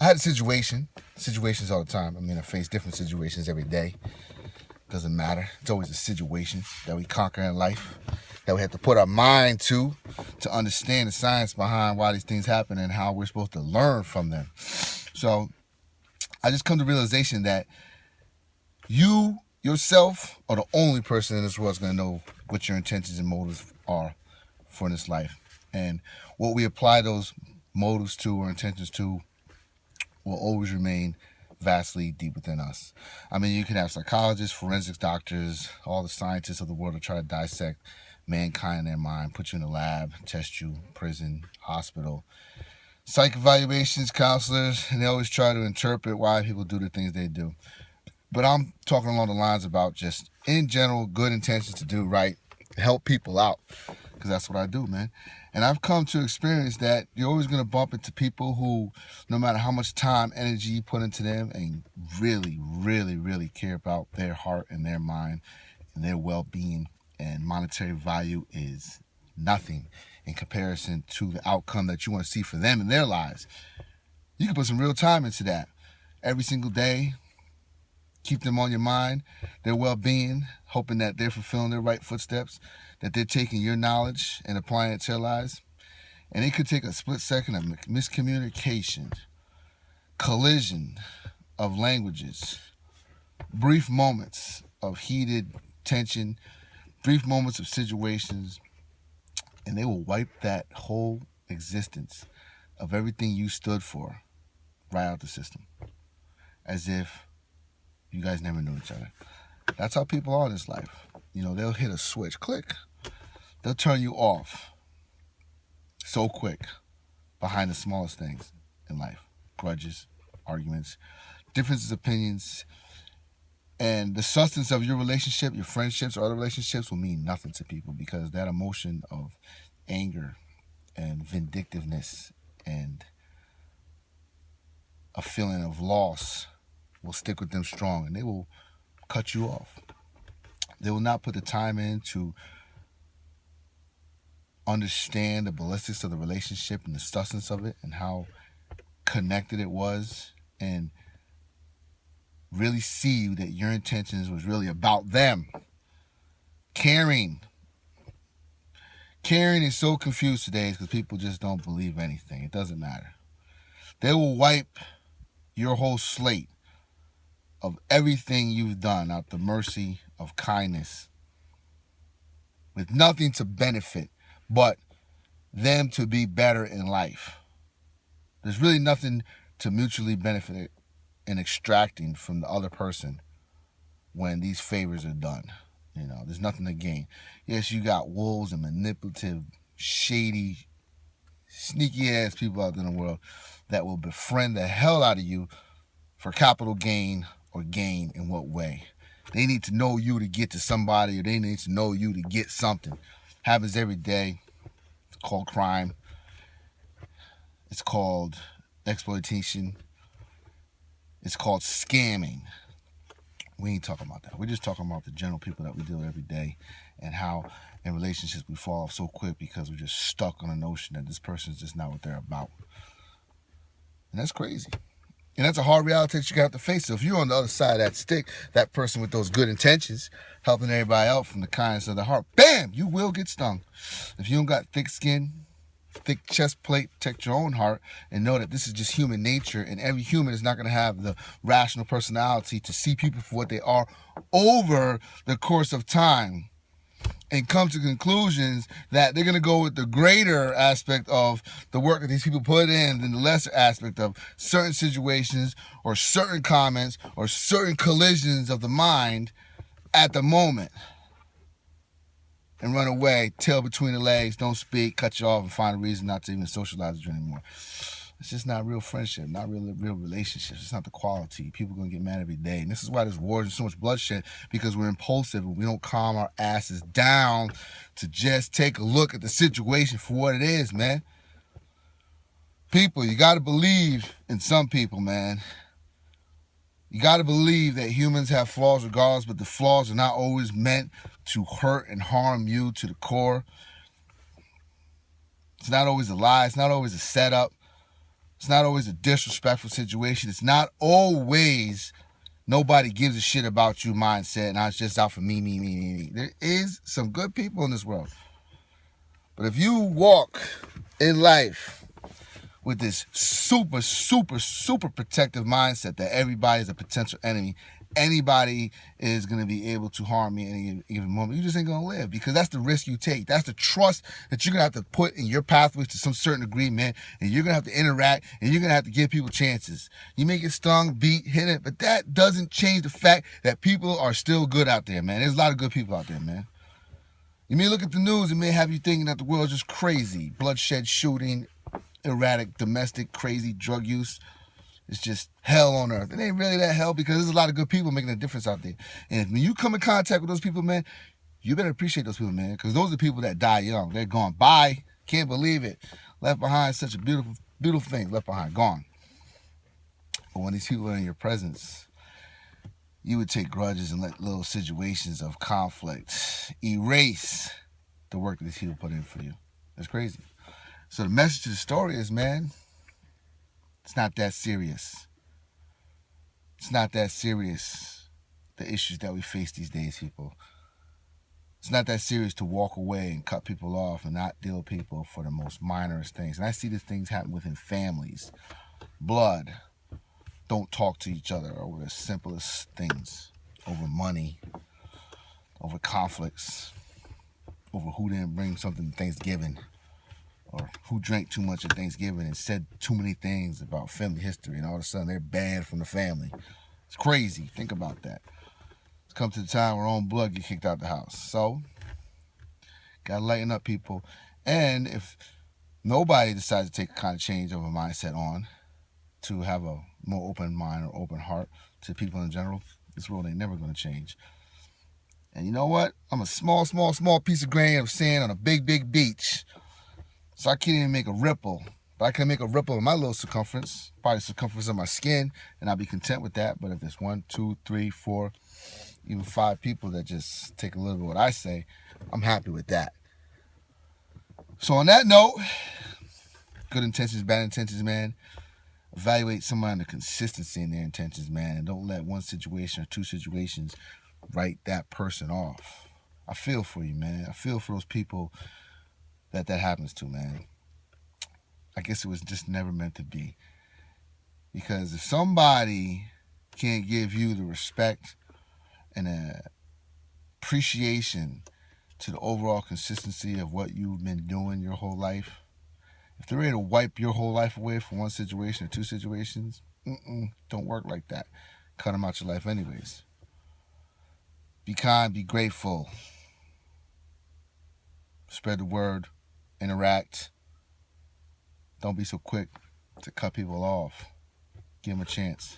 I had situations all the time. I mean, I face different situations every day. Doesn't matter. It's always a situation that we conquer in life, that we have to put our mind to understand the science behind why these things happen and how we're supposed to learn from them. So I just come to the realization that you yourself are the only person in this world that's going to know what your intentions and motives are for this life. And what we apply those motives to or intentions to will always remain vastly deep within us. I mean, you can have psychologists, forensics doctors, all the scientists of the world to try to dissect mankind in their mind, put you in a lab, test you, prison, hospital, psych evaluations, counselors, and they always try to interpret why people do the things they do. But I'm talking along the lines about just, in general, good intentions to do right, help people out, because that's what I do, man. And I've come to experience that you're always going to bump into people who, no matter how much time, energy you put into them, and really, really, really care about their heart and their mind and their well-being, and monetary value is nothing in comparison to the outcome that you want to see for them in their lives. You can put some real time into that every single day. Keep them on your mind, their well-being, hoping that they're fulfilling their right footsteps, that they're taking your knowledge and applying it to their lives. And it could take a split second of miscommunication, collision of languages, brief moments of heated tension, brief moments of situations, and they will wipe that whole existence of everything you stood for right out the system, as if you guys never knew each other. That's how people are in this life. You know, they'll hit a switch, click. They'll turn you off so quick behind the smallest things in life. Grudges, arguments, differences of opinions, and the substance of your relationship, your friendships, or other relationships will mean nothing to people, because that emotion of anger and vindictiveness and a feeling of loss will stick with them strong, and they will cut you off. They will not put the time in to understand the ballistics of the relationship and the substance of it and how connected it was, and really see that your intentions was really about them. Caring is so confused today because people just don't believe anything. It doesn't matter. They will wipe your whole slate of everything you've done out the mercy of kindness, with nothing to benefit but them to be better in life. There's really nothing to mutually benefit in extracting from the other person when these favors are done. You know, there's nothing to gain. Yes, you got wolves and manipulative, shady, sneaky ass people out there in the world that will befriend the hell out of you for capital gain, or gain in what way? They need to know you to get to somebody, or they need to know you to get something. Happens every day. It's called crime. It's called exploitation. It's called scamming. We ain't talking about that. We're just talking about the general people that we deal with every day, and how in relationships we fall off so quick because we're just stuck on a notion that this person is just not what they're about. And that's crazy. And that's a hard reality that you have to face. So if you're on the other side of that stick, that person with those good intentions, helping everybody out from the kindness of the heart, bam, you will get stung. If you don't got thick skin, thick chest plate, protect your own heart, and know that this is just human nature, and every human is not going to have the rational personality to see people for what they are over the course of time, and come to conclusions that they're going to go with the greater aspect of the work that these people put in than the lesser aspect of certain situations or certain comments or certain collisions of the mind at the moment, and run away, tail between the legs, don't speak, cut you off, and find a reason not to even socialize with you anymore. It's just not real friendship, not real relationships. It's not the quality. People are going to get mad every day. And this is why there's wars and so much bloodshed, because we're impulsive and we don't calm our asses down to just take a look at the situation for what it is, man. People, you got to believe in some people, man. You got to believe that humans have flaws regardless, but the flaws are not always meant to hurt and harm you to the core. It's not always a lie. It's not always a setup. It's not always a disrespectful situation. It's not always nobody gives a shit about you mindset and I was just out for me. There is some good people in this world. But if you walk in life with this super protective mindset that everybody is a potential enemy, anybody is going to be able to harm me at any given moment, you just ain't going to live, because that's the risk you take. That's the trust that you're going to have to put in your pathways to some certain degree, man. And you're going to have to interact, and you're going to have to give people chances. You may get stung, beat, hit it, but that doesn't change the fact that people are still good out there, man. There's a lot of good people out there, man. You may look at the news, it may have you thinking that the world is just crazy. Bloodshed, shooting, erratic, domestic, crazy drug use. It's just hell on earth. It ain't really that hell, because there's a lot of good people making a difference out there. And when you come in contact with those people, man, you better appreciate those people, man, because those are the people that die young. They're gone. Bye. Can't believe it. Left behind, such a beautiful thing. Left behind, gone. But when these people are in your presence, you would take grudges and let little situations of conflict erase the work that these people put in for you. That's crazy. So the message of the story is, man, it's not that serious. It's not that serious, the issues that we face these days, people. It's not that serious to walk away and cut people off and not deal with people for the most minorest things. And I see these things happen within families. Blood. Don't talk to each other over the simplest things. Over money. Over conflicts. Over who didn't bring something to Thanksgiving. Or who drank too much at Thanksgiving and said too many things about family history, and all of a sudden they're banned from the family. It's crazy. Think about that. It's come to the time where own blood get kicked out the house. So, gotta lighten up, people. And if nobody decides to take a kind of change of a mindset on to have a more open mind or open heart to people in general, this world ain't never gonna change. And you know what? I'm a small piece of grain of sand on a big beach. So I can't even make a ripple. But I can make a ripple in my little circumference, probably the circumference of my skin, and I'll be content with that. But if there's 1, 2, 3, 4, even 5 people that just take a little bit of what I say, I'm happy with that. So on that note, good intentions, bad intentions, man. Evaluate someone on the consistency in their intentions, man, and don't let one situation or 2 situations write that person off. I feel for you, man. I feel for those people that happens to, man. I guess it was just never meant to be. Because if somebody can't give you the respect and appreciation to the overall consistency of what you've been doing your whole life, if they're ready to wipe your whole life away for 1 situation or 2 situations, don't work like that. Cut them out your life anyways. Be kind, be grateful. Spread the word. Interact. Don't be so quick to cut people off. Give them a chance.